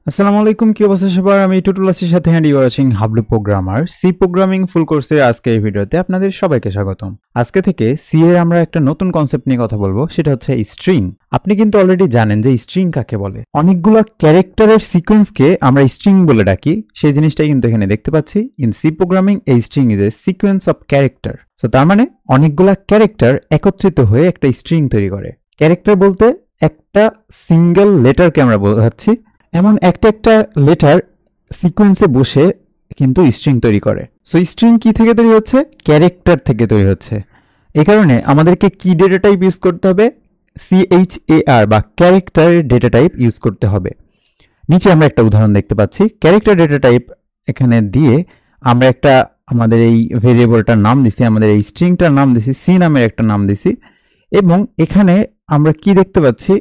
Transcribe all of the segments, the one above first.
আসসালামু আলাইকুম, কি অবস্থা সবার? আমি টুটুল আসির সাথে and you watching Hablu programmer C programming full কোর্সের আজকে এই ভিডিওতে আপনাদের সবাইকে স্বাগতম। আজকে থেকে সি এর আমরা একটা নতুন কনসেপ্ট নিয়ে কথা বলবো, সেটা হচ্ছে স্ট্রিং। আপনি কিন্তু অলরেডি জানেন যে স্ট্রিং কাকে বলে। অনেকগুলো ক্যারেক্টারের সিকোয়েন্সকে আমরা স্ট্রিং বলে ডাকি, সেই জিনিসটাই কিন্তু এখানে দেখতে পাচ্ছি। ইন সি প্রোগ্রামিং এই string is a sequence of character. So তার মানে অনেকগুলা ক্যারেক্টার একত্রিত হয়ে একটা স্ট্রিং তৈরি করে। ক্যারেক্টার বলতে একটা সিঙ্গেল লেটারকে আমরা বোঝাচ্ছি। এমন একটা একটা লেটার সিকোয়েন্সে বসে কিন্তু স্ট্রিং তৈরি করে। সো স্ট্রিং কি থেকে তৈরি হচ্ছে? ক্যারেক্টার থেকে তৈরি হচ্ছে। এই কারণে আমাদেরকে কি ডেটা টাইপ ইউজ করতে হবে? CHAR বা ক্যারেক্টার ডেটা টাইপ ইউজ করতে হবে। নিচে আমরা একটা উদাহরণ দেখতে পাচ্ছি। ক্যারেক্টার ডেটা টাইপ এখানে দিয়ে আমরা একটা আমাদের এই ভেরিয়েবলটার নাম দিছি, আমাদের এই স্ট্রিংটার নাম দিছি, সি নামের একটা নাম দিছি, এবং এখানে আমরা কি দেখতে পাচ্ছি?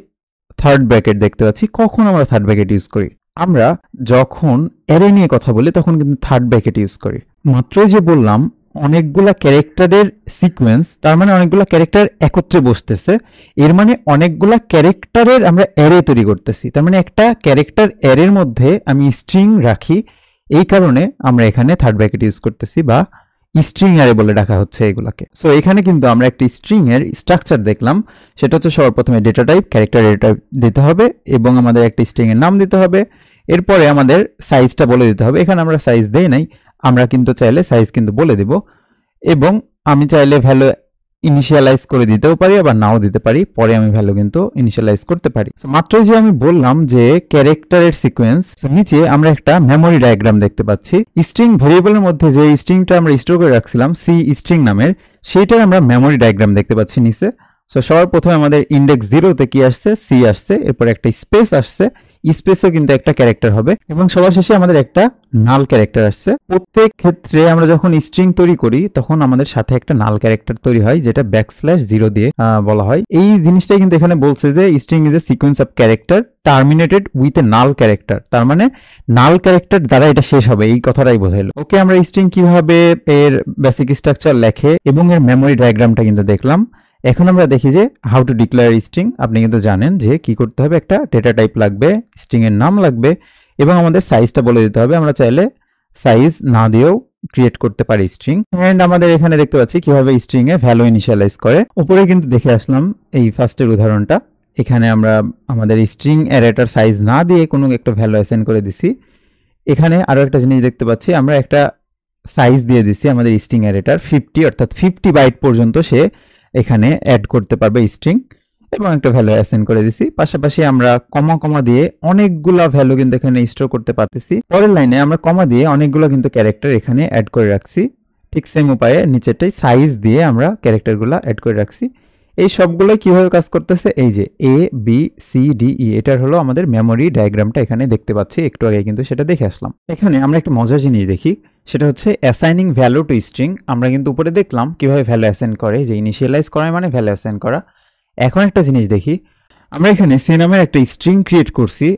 থার্ড ব্র্যাকেট দেখতে পাচ্ছি। কখন আমরা থার্ড ব্র্যাকেট ইউজ করি? আমরা যখন অ্যারে নিয়ে কথা বলি তখন কিন্তু থার্ড ব্র্যাকেট ইউজ করি। মাত্রই যে বললাম অনেকগুলা ক্যারেক্টারের সিকোয়েন্স, তার মানে অনেকগুলা ক্যারেক্টার একত্রে বসতেছে, এর মানে অনেকগুলা ক্যারেক্টারের আমরা অ্যারে তৈরি করতেছি। তার মানে একটা ক্যারেক্টার অ্যারের মধ্যে আমি স্ট্রিং রাখি, এই কারণে আমরা এখানে থার্ড ব্র্যাকেট ইউজ করতেছি বা স্ট্রিং অ্যারে বলে ডাকা হচ্ছে এগুলাকে। সো এখানে কিন্তু আমরা একটা স্ট্রিং এর স্ট্রাকচার দেখলাম। সেটা হচ্ছে সবার প্রথমে data type, character data type দিতে হবে এবং আমাদের একটা স্ট্রিং এর নাম দিতে হবে। এরপরে আমাদের সাইজটা বলে দিতে হবে। এখানে আমরা সাইজ দেই নাই, আমরা কিন্তু চাইলে সাইজ কিন্তু বলে দিব, এবং আমি চাইলে ভ্যালু ইনিশিয়ালাইজ করে দিতেও পারি, আবার নাও দিতে পারি। পরে আমি ভ্যালু কিন্তু ইনিশিয়ালাইজ করতে পারি। মাত্রই যে আমি বললাম যে ক্যারেক্টারের সিকোয়েন্স, নিচে আমরা একটা মেমোরি ডায়াগ্রাম দেখতে পাচ্ছি। স্ট্রিং ভেরিয়েবলের মধ্যে যে স্ট্রিংটা আমরা স্টোর করে রাখছিলাম সি স্ট্রিং নামের, সেইটার আমরা মেমোরি ডায়াগ্রাম দেখতে পাচ্ছি নিচে। সো সবার প্রথমে আমাদের ইন্ডেক্স 0-তে কি আসছে? সি আসছে, এরপর একটা স্পেস আসছে, স্পেসও কিন্তু একটা ক্যারেক্টার হবে, এবং সবার শেষে আমাদের একটা নাল ক্যারেক্টার আসছে। প্রত্যেক ক্ষেত্রে আমরা যখন স্ট্রিং তৈরি করি তখন আমাদের সাথে একটা নাল ক্যারেক্টার তৈরি হয়, যেটা \0 দিয়ে বলা হয়। এই জিনিসটাই কিন্তু এখানে বলছে যে string is a sequence of character terminated with a null character. তার মানে নাল ক্যারেক্টার দ্বারা এটা শেষ হবে, এই কথাটাই বোঝাইলো। ওকে, আমরা স্ট্রিং কিভাবে এর বেসিক স্ট্রাকচার লেখে এবং এর মেমোরি ডায়াগ্রামটা কিন্তু দেখলাম। এখন আমরা দেখি যে হাউ টু ডিক্লেয়ার স্ট্রিং। আপনি কিন্তু জানেন যে কি করতে হবে। একটা ডেটা টাইপ লাগবে, স্ট্রিং এর নাম লাগবে, এবং আমাদের সাইজটা বলে দিতে হবে। আমরা চাইলে সাইজ না দিয়েও ক্রিয়েট করতে পারি স্ট্রিং। এন্ড আমাদের এখানে দেখতে পাচ্ছি কিভাবে স্ট্রিং এ ভ্যালু ইনিশিয়ালাইজ করে। উপরে কিন্তু দেখে আসলাম এই ফার্স্টের উদাহরণটা। এখানে আমরা আমাদের স্ট্রিং অ্যারেটার সাইজ না দিয়ে কোনো একটা ভ্যালু অ্যাসাইন করে দিছি। এখানে আরো একটা জিনিস দেখতে পাচ্ছি, আমরা একটা সাইজ দিয়ে দিছি আমাদের স্ট্রিং অ্যারেটার 50, অর্থাৎ 50 বাইট পর্যন্ত সে এখানে অ্যাড করতে পারবে স্ট্রিং, এবং একটা ভ্যালু অ্যাসাইন করে দিছি। পাশাপাশি আমরা কমা কমা দিয়ে অনেকগুলা ভ্যালু কিন্তু এখানে স্টোর করতে পারতেছি। পরের লাইনে আমরা কমা দিয়ে অনেকগুলো কিন্তু ক্যারেক্টার এখানে অ্যাড করে রাখছি। ঠিক সেম উপায়ে নিচেরটাই সাইজ দিয়ে আমরা ক্যারেক্টারগুলো অ্যাড করে রাখছি। এই সবগুলো কিভাবে কাজ করতেছে? এই যে ABCDE, এটার হলো আমাদের মেমোরি ডায়াগ্রামটা এখানে দেখতে পাচ্ছি। একটু আগে কিন্তু সেটা দেখে আসলাম। এখানে আমরা একটা মজার জিনিস দেখি, সেটা হচ্ছে অ্যাসাইনিং ভ্যালু টু স্ট্রিং। আমরা কিন্তু উপরে দেখলাম কিভাবে ভ্যালু অ্যাসাইন করে, যে ইনিশিয়ালাইজ করা মানে ভ্যালু অ্যাসাইন করা। এখন একটা জিনিস দেখি, আমরা এখানে সি নামের একটা স্ট্রিং ক্রিয়েট করছি।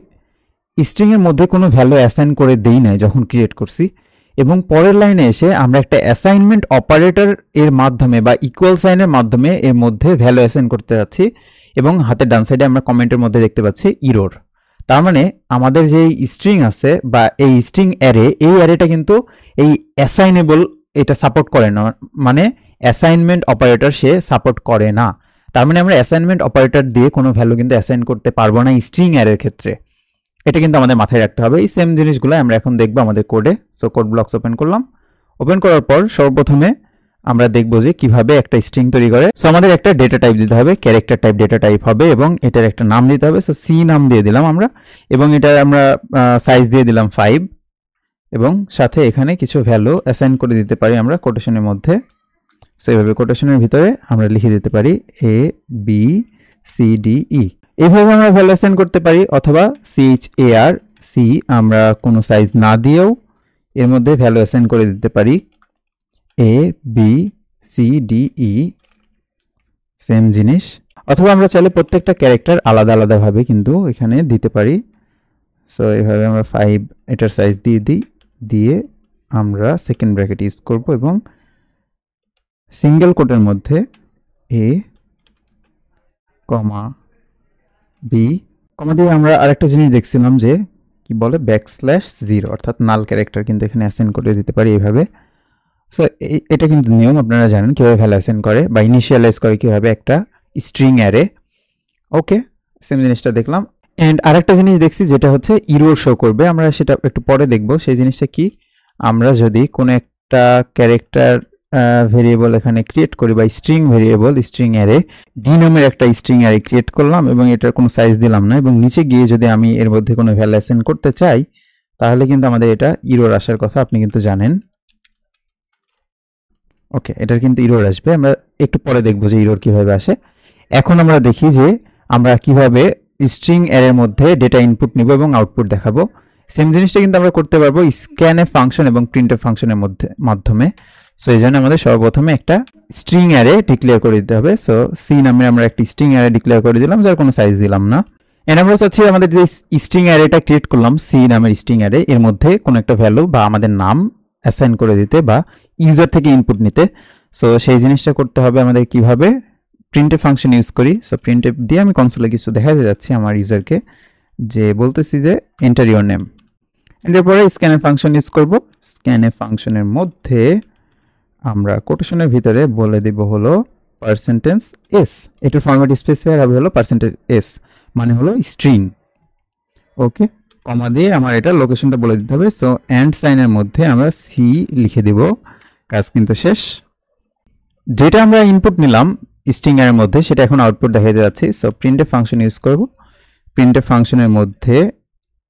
স্ট্রিং এর মধ্যে কোনো ভ্যালু অ্যাসাইন করে দেই নাই যখন ক্রিয়েট করছি, এবং পরের লাইনে এসে আমরা একটা অ্যাসাইনমেন্ট অপারেটর এর মাধ্যমে বা ইকুয়াল সাইনের মাধ্যমে এর মধ্যে ভ্যালু অ্যাসাইন করতে যাচ্ছি, এবং হাতের ডান সাইডে আমরা কমেন্টের মধ্যে দেখতে পাচ্ছি ইরর। তার মানে আমাদের যে স্ট্রিং আছে বা এই স্ট্রিং অ্যারে, এই অ্যারেটা কিন্তু এই অ্যাসাইনেবল এটা সাপোর্ট করে না, মানে অ্যাসাইনমেন্ট অপারেটর সে সাপোর্ট করে না। তার মানে আমরা অ্যাসাইনমেন্ট অপারেটর দিয়ে কোনো ভ্যালু কিন্তু অ্যাসাইন করতে পারবো না স্ট্রিং অ্যারের ক্ষেত্রে। এটা কিন্তু আমাদের মাথায় রাখতে হবে। এই সেম জিনিসগুলো আমরা এখন দেখবো আমাদের কোডে। সো কোড ব্লকস ওপেন করলাম। ওপেন করার পর সর্বপ্রথমে আমরা দেখবো যে কিভাবে একটা স্ট্রিং তৈরি করে। সো আমাদের একটা ডেটা টাইপ দিতে হবে, ক্যারেক্টার টাইপ ডেটা টাইপ হবে, এবং এটার একটা নাম দিতে হবে। সো সি নাম দিয়ে দিলাম আমরা, এবং এটা আমরা সাইজ দিয়ে দিলাম 5, এবং সাথে এখানে কিছু ভ্যালু অ্যাসাইন করে দিতে পারি আমরা কোটেশনের মধ্যে। সো এইভাবে কোটেশনের ভিতরে আমরা লিখে দিতে পারি ABCDE। এইভাবে আমরা ভ্যালু অ্যাসাইন করতে পারি, অথবা CHAR সি আমরা কোনো সাইজ না দিয়েও এর মধ্যে ভ্যালু অ্যাসাইন করে দিতে পারি ABCDE, সেম জিনিস। অথবা আমরা চাইলে প্রত্যেকটা ক্যারেক্টার আলাদা আলাদাভাবে কিন্তু এখানে দিতে পারি। সো এইভাবে আমরা 5 এটার সাইজ দিয়ে আমরা সেকেন্ড ব্র্যাকেট ইউজ করব, এবং সিঙ্গেল কোটের মধ্যে A, B, কমা দিয়ে আমরা আরেকটা জিনিস দেখছিলাম যে কি বলে \0 অর্থাৎ নাল ক্যারেক্টার কিন্তু এখানে অ্যাসাইন করে দিতে পারি এইভাবে। সো এটা কিন্তু নিয়ম, আপনারা জানেন কীভাবে ভ্যালু অ্যাসাইন করে বা ইনিশিয়ালাইজ করে কীভাবে একটা স্ট্রিং অ্যারে। ওকে, সেম জিনিসটা দেখলাম। অ্যান্ড আরেকটা জিনিস দেখছি যেটা হচ্ছে ইরর শো করবে, আমরা সেটা একটু পরে দেখব। সেই জিনিসটা কি, আমরা যদি কোনো একটা ক্যারেক্টার ভেরিয়েবল এখানে ক্রিয়েট করি বা string variable string array D নামের একটা স্ট্রিং অ্যারে ক্রিয়েট করলাম এবং এটার কোনো সাইজ দিলাম না, এবং নিচে গিয়ে যদি আমি এর মধ্যে কোনো ভ্যালু অ্যাসাইন করতে চাই তাহলে কিন্তু আমাদের এটা ইরর আসার কথা, আপনি কিন্তু জানেন। ওকে, এটার কিন্তু ইরর আসবে, আমরা একটু পরে দেখবো যে ইরর কিভাবে আসে। এখন আমরা দেখি যে আমরা কিভাবে স্ট্রিং অ্যারের মধ্যে ডেটা ইনপুট নিব এবং আউটপুট দেখাবো। সেম জিনিসটা কিন্তু আমরা করতে পারবো স্ক্যানএফ ফাংশন এবং প্রিন্টএফ ফাংশনের মাধ্যমে। সো এই জন্য আমাদের সর্বপ্রথমে একটা স্ট্রিং অ্যারে ডিক্লেয়ার করে দিতে হবে। সো সি নামে আমরা একটা স্ট্রিং অ্যারে ডিক্লেয়ার করে দিলাম, যার কোনো সাইজ দিলাম না। এন্ড আমরা চাচ্ছি আমাদের যে স্ট্রিং অ্যারেটা ক্রিয়েট করলাম সি নামের স্ট্রিং অ্যারে, এর মধ্যে কোনো একটা ভ্যালু বা আমাদের নাম অ্যাসাইন করে দিতে বা ইউজার থেকে ইনপুট নিতে। সো সেই জিনিসটা করতে হবে আমাদের কিভাবে, প্রিন্টএফ ফাংশন ইউজ করি। সো প্রিন্টএফ দিয়ে আমি কনসোলে কিছু দেখাতে যাচ্ছি আমার ইউজারকে, যে বলতেছি যে এন্টার ইউর নেম। এরপরে স্ক্যানএফ ফাংশন ইউজ করব। স্ক্যানএফ ফাংশনের মধ্যে আমরা কোটেশনের ভিতরে বলে দিব হলো %s, এটার ফরম্যাট স্পেসিফায়ার হবে হলো %s, মানে হলো স্ট্রিং। ওকে, কমা দিয়ে আমার এটা লোকেশনটা বলে দিতে হবে। সো অ্যান্ড সাইনের মধ্যে আমরা সি লিখে দিব, কাজ কিন্তু শেষ। যেটা আমরা ইনপুট নিলাম স্ট্রিং এর মধ্যে সেটা এখন আউটপুট দেখাতে যাচ্ছি। সো প্রিন্টএফ ফাংশন ইউজ করব। প্রিন্টএফ ফাংশনের মধ্যে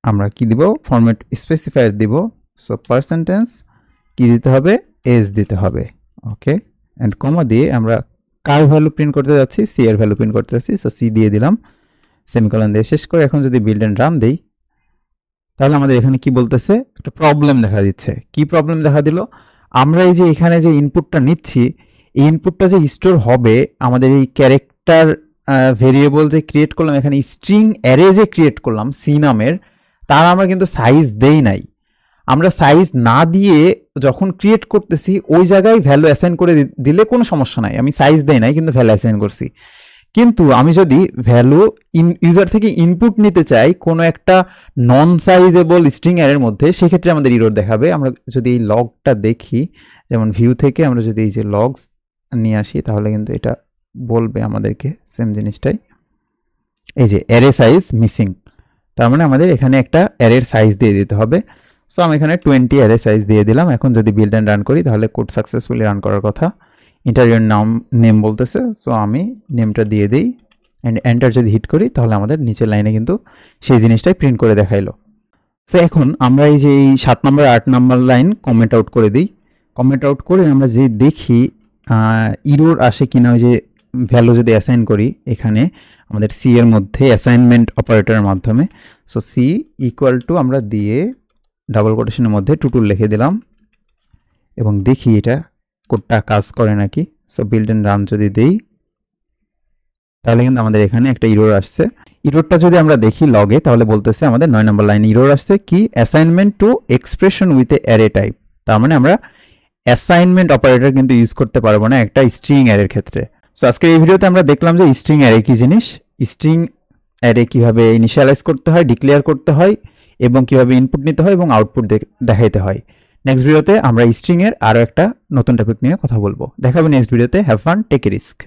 আমরা কি দিব, ফরম্যাট স্পেসিফায়ার দিব। সো % কি দিতে হবে, এস দিতে হবে। ওকে, অ্যান্ড কমা দিয়ে আমরা কার ভ্যালু প্রিন্ট করতে যাচ্ছি, সি এর ভ্যালু প্রিন্ট করতে যাচ্ছি। সো সি দিয়ে দিলাম, সেমিকোলন দিয়ে শেষ করে এখন যদি বিল্ড এন্ড রান দেই তাহলে আমাদের এখানে কি বলতেছে, একটা প্রবলেম দেখা দিচ্ছে। কি প্রবলেম দেখা দিল, আমরা এই যে এখানে যে ইনপুটটা নিচ্ছি এই ইনপুটটা যে স্টোর হবে আমাদের এই ক্যারেক্টার ভেরিয়েবল যে ক্রিয়েট করলাম, এখানে স্ট্রিং অ্যারে যে ক্রিয়েট করলাম সি নামের, তার আমরা কিন্তু সাইজ দেই নাই। আমরা সাইজ না দিয়ে যখন ক্রিয়েট করতেছি ওই জায়গায় ভ্যালু অ্যাসাইন করে দিলে কোনো সমস্যা নাই, আমি সাইজ দেই নাই কিন্তু ভ্যালু অ্যাসাইন করছি। কিন্তু আমি যদি ভ্যালু ইউজার থেকে ইনপুট নিতে চাই কোনো একটা নন সাইজেবল স্ট্রিং অ্যারের মধ্যে, সেক্ষেত্রে আমাদের ইরর দেখাবে। আমরা যদি এই লগটা দেখি, যেমন ভিউ থেকে আমরা যদি এই যে লগস নিয়ে আসি তাহলে কিন্তু এটা বলবে আমাদেরকে সেম জিনিসটাই, এই যে অ্যারে সাইজ মিসিং, তার মানে আমাদের এখানে একটা অ্যারের সাইজ দিয়ে দিতে হবে। সো আমি এখানে 20 অ্যারে সাইজ দিয়ে দিলাম। এখন যদি বিল্ড অ্যান্ড রান করি তাহলে কোড সাকসেসফুলি রান করার কথা। ইন্টারভিউর নেম বলতেছে, সো আমি নেমটা দিয়ে দিই অ্যান্ড এন্টার যদি হিট করি তাহলে আমাদের নিচের লাইনে কিন্তু সেই জিনিসটাই প্রিন্ট করে দেখাইলো। সো এখন আমরা এই যে এই 7 নম্বর 8 নম্বর লাইন কমেন্ট আউট করে দিই। কমেন্ট আউট করে আমরা যে দেখি ইরর আসে কিনা, ওই যে ভ্যালু যদি অ্যাসাইন করি এখানে আমাদের সি এর মধ্যে অ্যাসাইনমেন্ট অপারেটরের মাধ্যমে। সো সি ইকুয়াল টু আমরা দিয়ে ডাবল কোটেশনের মধ্যে টুটুল লিখে দিলাম এবং দেখি এটা কোডটা কাজ করে নাকি। সো বিল্ড এন্ড রান যদি দেই তাহলে কিন্তু আমাদের এখানে একটা ইরর আসছে। ইররটা যদি আমরা দেখি লগে তাহলে বলতেছে আমাদের 9 নম্বর লাইনে ইরর আসছে কি, assignment to expression with a array type. তার মানে আমরা অ্যাসাইনমেন্ট অপারেটর কিন্তু ইউজ করতে পারবো না একটা স্ট্রিং অ্যারের ক্ষেত্রে। সো আজকে এই ভিডিওতে আমরা দেখলাম যে স্ট্রিং অ্যারে কি জিনিস, স্ট্রিং অ্যারে কিভাবে ইনিশিয়ালাইজ করতে হয়, ডিক্লেয়ার করতে হয় এবং কিভাবে ইনপুট নিতে হয় এবং আউটপুট দেখাইতে হয়। নেক্সট ভিডিওতে আমরা স্ট্রিং এর আরো একটা নতুন টপিক নিয়ে কথা বলবো। দেখাবো নেক্সট ভিডিওতে। Have fun, take a risk.